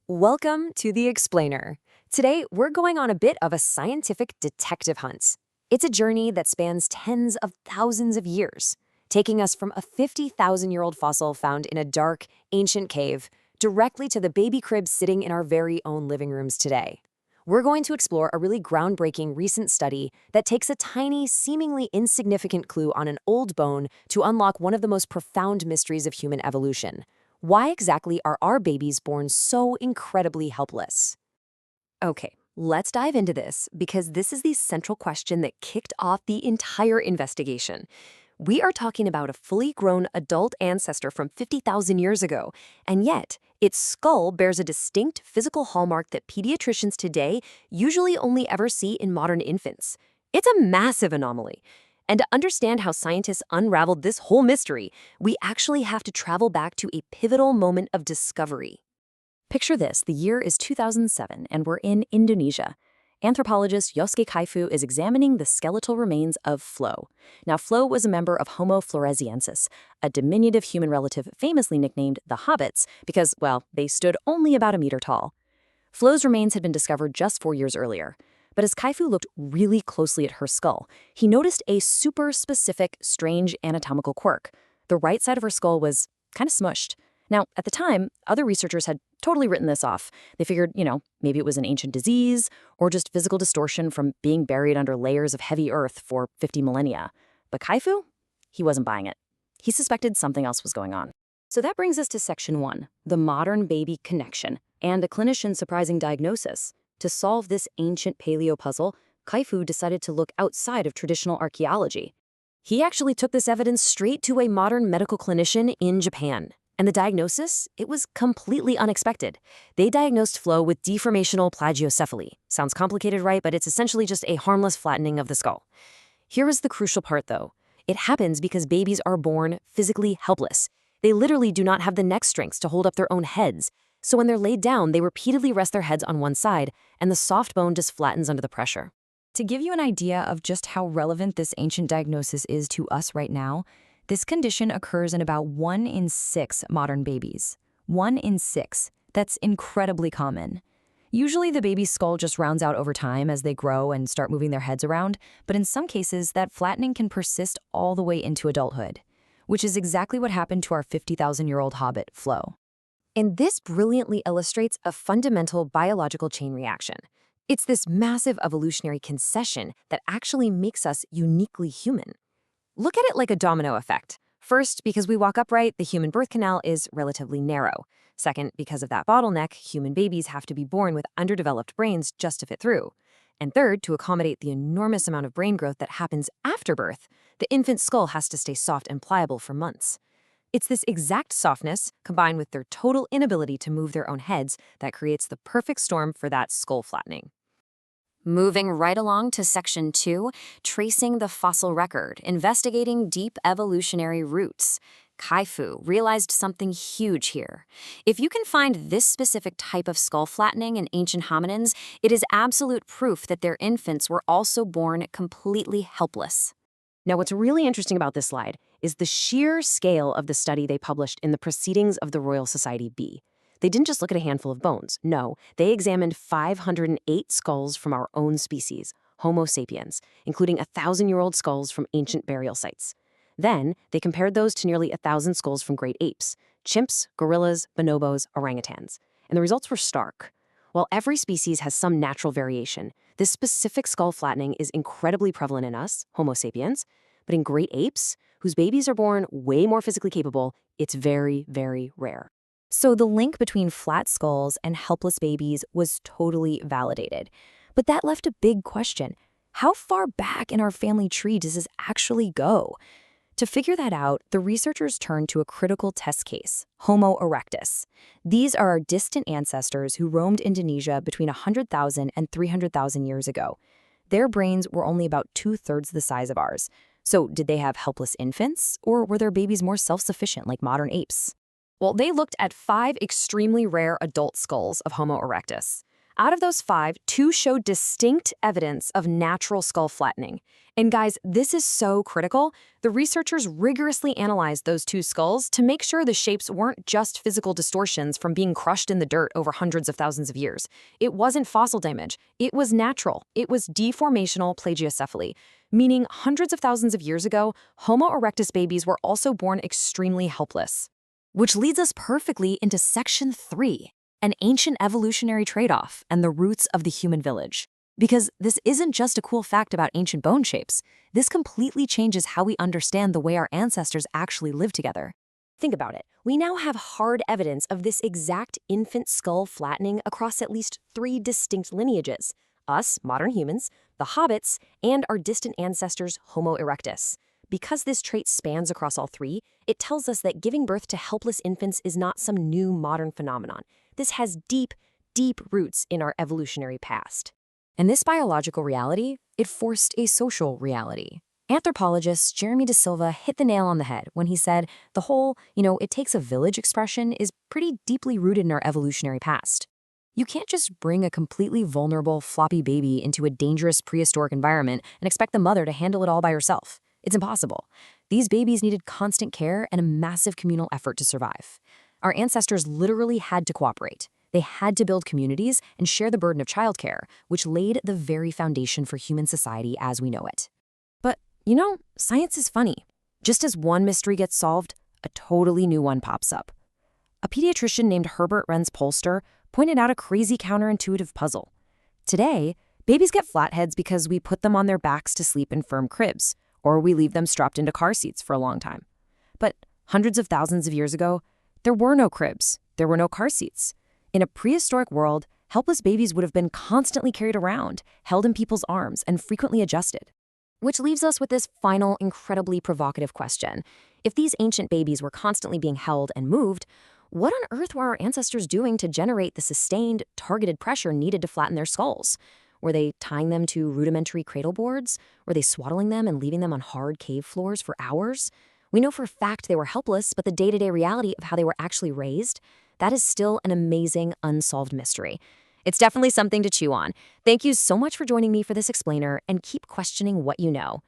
Welcome to The Explainer. Today, we're going on a bit of a scientific detective hunt. It's a journey that spans tens of thousands of years, taking us from a 50,000-year-old fossil found in a dark, ancient cave directly to the baby cribs sitting in our very own living rooms today. We're going to explore a really groundbreaking recent study that takes a tiny, seemingly insignificant clue on an old bone to unlock one of the most profound mysteries of human evolution. Why exactly are our babies born so incredibly helpless? Okay, let's dive into this because this is the central question that kicked off the entire investigation. We are talking about a fully grown adult ancestor from 50,000 years ago, and yet its skull bears a distinct physical hallmark that pediatricians today usually only ever see in modern infants. It's a massive anomaly. And to understand how scientists unraveled this whole mystery, we actually have to travel back to a pivotal moment of discovery. Picture this, the year is 2007 and we're in Indonesia. Anthropologist Yosuke Kaifu is examining the skeletal remains of Flo. Now, Flo was a member of Homo floresiensis, a diminutive human relative famously nicknamed the Hobbits because, well, they stood only about a meter tall. Flo's remains had been discovered just 4 years earlier. But as Kaifu looked really closely at her skull, he noticed a super specific, strange anatomical quirk. The right side of her skull was kind of smushed. Now, at the time, other researchers had totally written this off. They figured, maybe it was an ancient disease or just physical distortion from being buried under layers of heavy earth for 50 millennia. But Kaifu? He wasn't buying it. He suspected something else was going on. So that brings us to Section 1, the modern baby connection, and a clinician's surprising diagnosis. To solve this ancient paleo puzzle, Kaifu decided to look outside of traditional archaeology. He actually took this evidence straight to a modern medical clinician in Japan. And the diagnosis? It was completely unexpected. They diagnosed Flo with deformational plagiocephaly. Sounds complicated, right? But it's essentially just a harmless flattening of the skull. Here is the crucial part, though. It happens because babies are born physically helpless. They literally do not have the neck strength to hold up their own heads. So when they're laid down, they repeatedly rest their heads on one side, and the soft bone just flattens under the pressure. To give you an idea of just how relevant this ancient diagnosis is to us right now, this condition occurs in about 1 in 6 modern babies. 1 in 6. That's incredibly common. Usually the baby's skull just rounds out over time as they grow and start moving their heads around, but in some cases, that flattening can persist all the way into adulthood, which is exactly what happened to our 50,000-year-old hobbit, Flo. And this brilliantly illustrates a fundamental biological chain reaction. It's this massive evolutionary concession that actually makes us uniquely human. Look at it like a domino effect. First, because we walk upright, the human birth canal is relatively narrow. Second, because of that bottleneck, human babies have to be born with underdeveloped brains just to fit through. And third, to accommodate the enormous amount of brain growth that happens after birth, the infant's skull has to stay soft and pliable for months. It's this exact softness, combined with their total inability to move their own heads, that creates the perfect storm for that skull flattening. Moving right along to Section 2, tracing the fossil record, investigating deep evolutionary roots. Kaifu realized something huge here. If you can find this specific type of skull flattening in ancient hominins, it is absolute proof that their infants were also born completely helpless. Now, what's really interesting about this slide is the sheer scale of the study they published in the Proceedings of the Royal Society B. They didn't just look at a handful of bones. No, they examined 508 skulls from our own species, Homo sapiens, including 1,000-year-old skulls from ancient burial sites. Then, they compared those to nearly 1,000 skulls from great apes, chimps, gorillas, bonobos, orangutans. And the results were stark. While every species has some natural variation, this specific skull flattening is incredibly prevalent in us, Homo sapiens, but in great apes, whose babies are born way more physically capable, it's very, very rare. So the link between flat skulls and helpless babies was totally validated. But that left a big question. How far back in our family tree does this actually go? To figure that out, the researchers turned to a critical test case, Homo erectus. These are our distant ancestors who roamed Indonesia between 100,000 and 300,000 years ago. Their brains were only about 2/3 the size of ours. So did they have helpless infants, or were their babies more self-sufficient like modern apes? Well, they looked at 5 extremely rare adult skulls of Homo erectus. Out of those 5, 2 showed distinct evidence of natural skull flattening. And guys, this is so critical. The researchers rigorously analyzed those 2 skulls to make sure the shapes weren't just physical distortions from being crushed in the dirt over hundreds of thousands of years. It wasn't fossil damage. It was natural. It was deformational plagiocephaly, meaning hundreds of thousands of years ago, Homo erectus babies were also born extremely helpless. Which leads us perfectly into Section 3. An ancient evolutionary trade-off and the roots of the human village. Because this isn't just a cool fact about ancient bone shapes. This completely changes how we understand the way our ancestors actually lived together. Think about it. We now have hard evidence of this exact infant skull flattening across at least 3 distinct lineages. Us, modern humans, the hobbits, and our distant ancestors, Homo erectus. Because this trait spans across all 3, it tells us that giving birth to helpless infants is not some new modern phenomenon. This has deep, deep roots in our evolutionary past. And this biological reality, it forced a social reality. Anthropologist Jeremy De Silva hit the nail on the head when he said the whole, it takes a village expression is pretty deeply rooted in our evolutionary past. You can't just bring a completely vulnerable, floppy baby into a dangerous prehistoric environment and expect the mother to handle it all by herself. It's impossible. These babies needed constant care and a massive communal effort to survive. Our ancestors literally had to cooperate. They had to build communities and share the burden of childcare, which laid the very foundation for human society as we know it. But, science is funny. Just as one mystery gets solved, a totally new one pops up. A pediatrician named Herbert Renz-Polster pointed out a crazy counterintuitive puzzle. Today, babies get flatheads because we put them on their backs to sleep in firm cribs, or we leave them strapped into car seats for a long time. But hundreds of thousands of years ago, there were no cribs, there were no car seats. In a prehistoric world, helpless babies would have been constantly carried around, held in people's arms, and frequently adjusted. Which leaves us with this final, incredibly provocative question. If these ancient babies were constantly being held and moved, what on earth were our ancestors doing to generate the sustained, targeted pressure needed to flatten their skulls? Were they tying them to rudimentary cradle boards? Were they swaddling them and leaving them on hard cave floors for hours? We know for a fact they were helpless, but the day-to-day reality of how they were actually raised, that is still an amazing, unsolved mystery. It's definitely something to chew on. Thank you so much for joining me for this explainer, and keep questioning what you know.